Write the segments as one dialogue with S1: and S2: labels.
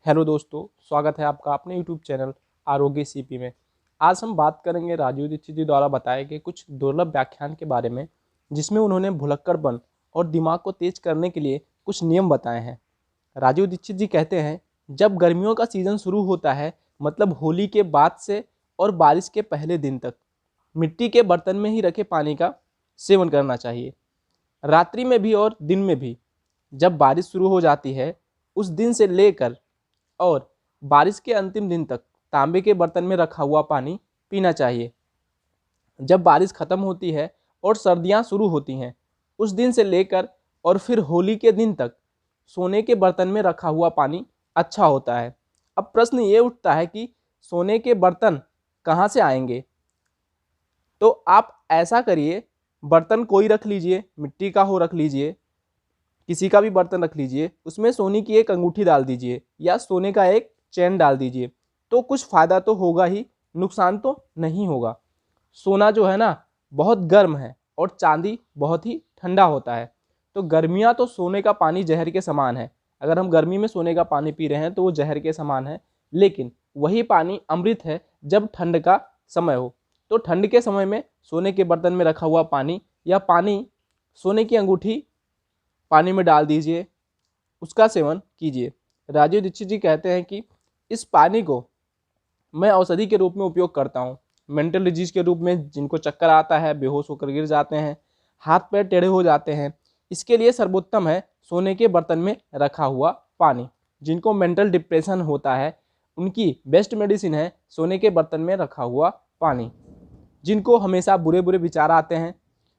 S1: Hello दोस्तों, स्वागत है आपका अपने यूट्यूब चैनल आरोग्य सीपी में। आज हम बात करेंगे राजीव दीक्षित जी द्वारा बताए गए कुछ दुर्लभ व्याख्यान के बारे में, जिसमें उन्होंने भुलक्कड़पन और दिमाग को तेज करने के लिए कुछ नियम बताए हैं। राजीव दीक्षित जी कहते हैं, जब गर्मियों का सीज़न शुरू होता है, मतलब होली के बाद से और बारिश के पहले दिन तक, मिट्टी के बर्तन में ही रखे पानी का सेवन करना चाहिए। रात्रि में भी और दिन में भी। जब बारिश शुरू हो जाती है, उस दिन से लेकर और बारिश के अंतिम दिन तक तांबे के बर्तन में रखा हुआ पानी पीना चाहिए। जब बारिश खत्म होती है और सर्दियां शुरू होती हैं, उस दिन से लेकर और फिर होली के दिन तक सोने के बर्तन में रखा हुआ पानी अच्छा होता है। अब प्रश्न ये उठता है कि सोने के बर्तन कहाँ से आएंगे? तो आप ऐसा करिए, बर्तन कोई रख लीजिए, मिट्टी का हो रख लीजिए, किसी का भी बर्तन रख लीजिए, उसमें सोने की एक अंगूठी डाल दीजिए या सोने का एक चैन डाल दीजिए, तो कुछ फ़ायदा तो होगा ही, नुकसान तो नहीं होगा। सोना जो है ना, बहुत गर्म है और चांदी बहुत ही ठंडा होता है। तो गर्मियाँ तो सोने का पानी जहर के समान है। अगर हम गर्मी में सोने का पानी पी रहे हैं तो वो जहर के समान है, लेकिन वही पानी अमृत है जब ठंड का समय हो। तो ठंड के समय में सोने के बर्तन में रखा हुआ पानी या पानी, सोने की अंगूठी पानी में डाल दीजिए, उसका सेवन कीजिए। राजीव दीक्षित जी कहते हैं कि इस पानी को मैं औषधि के रूप में उपयोग करता हूँ। मेंटल डिजीज के रूप में, जिनको चक्कर आता है, बेहोश होकर गिर जाते हैं, हाथ पैर टेढ़े हो जाते हैं, इसके लिए सर्वोत्तम है सोने के बर्तन में रखा हुआ पानी। जिनको मेंटल डिप्रेशन होता है, उनकी बेस्ट मेडिसिन है सोने के बर्तन में रखा हुआ पानी। जिनको हमेशा बुरे बुरे विचार आते हैं,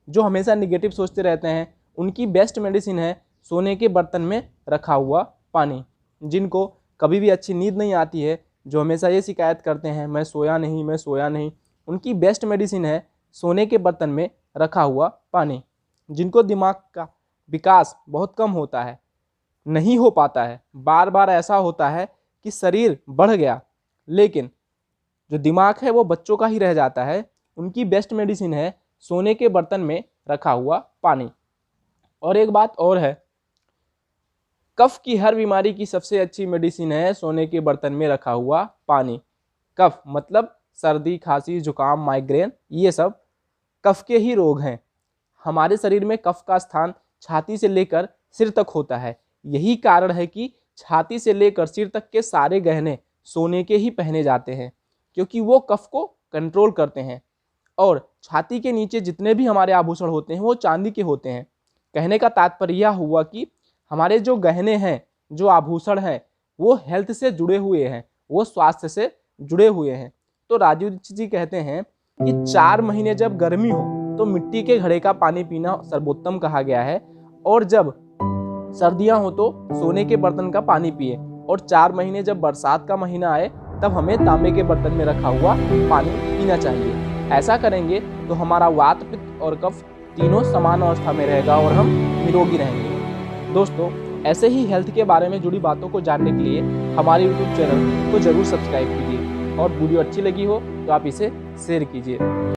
S1: जो हमेशा निगेटिव सोचते रहते हैं, उनकी बेस्ट मेडिसिन है सोने के बर्तन में रखा हुआ पानी। जिनको कभी भी अच्छी नींद नहीं आती है, जो हमेशा ये शिकायत करते हैं मैं सोया नहीं, उनकी बेस्ट मेडिसिन है सोने के बर्तन में रखा हुआ पानी। जिनको दिमाग का विकास बहुत कम होता है, नहीं हो पाता है, बार बार ऐसा होता है कि शरीर बढ़ गया लेकिन जो दिमाग है वो बच्चों का ही रह जाता है, उनकी बेस्ट मेडिसिन है सोने के बर्तन में रखा हुआ पानी। और एक बात और है, कफ की हर बीमारी की सबसे अच्छी मेडिसिन है सोने के बर्तन में रखा हुआ पानी। कफ मतलब सर्दी, खांसी, जुकाम, माइग्रेन, ये सब कफ के ही रोग हैं। हमारे शरीर में कफ का स्थान छाती से लेकर सिर तक होता है। यही कारण है कि छाती से लेकर सिर तक के सारे गहने सोने के ही पहने जाते हैं, क्योंकि वो कफ को कंट्रोल करते हैं। और छाती के नीचे जितने भी हमारे आभूषण होते हैं वो चांदी के होते हैं। कहने का तात्पर्य यह हुआ कि हमारे जो गहने हैं, जो आभूषण हैं, वो हेल्थ से जुड़े हुए हैं, वो स्वास्थ्य से जुड़े हुए हैं। तो राजीव दीक्षित जी कहते हैं कि 4 महीने जब गर्मी हो तो मिट्टी के घड़े का पानी पीना सर्वोत्तम कहा गया है, और जब सर्दियां हो तो सोने के बर्तन का पानी पिए, और 4 महीने जब बरसात का महीना आए तब हमें तांबे के बर्तन में रखा हुआ पानी पीना चाहिए। ऐसा करेंगे तो हमारा वात, पित्त और कफ तीनों समान अवस्था में रहेगा और हम निरोगी रहेंगे। दोस्तों, ऐसे ही हेल्थ के बारे में जुड़ी बातों को जानने के लिए हमारे यूट्यूब चैनल को जरूर सब्सक्राइब कीजिए, और वीडियो अच्छी लगी हो तो आप इसे शेयर कीजिए।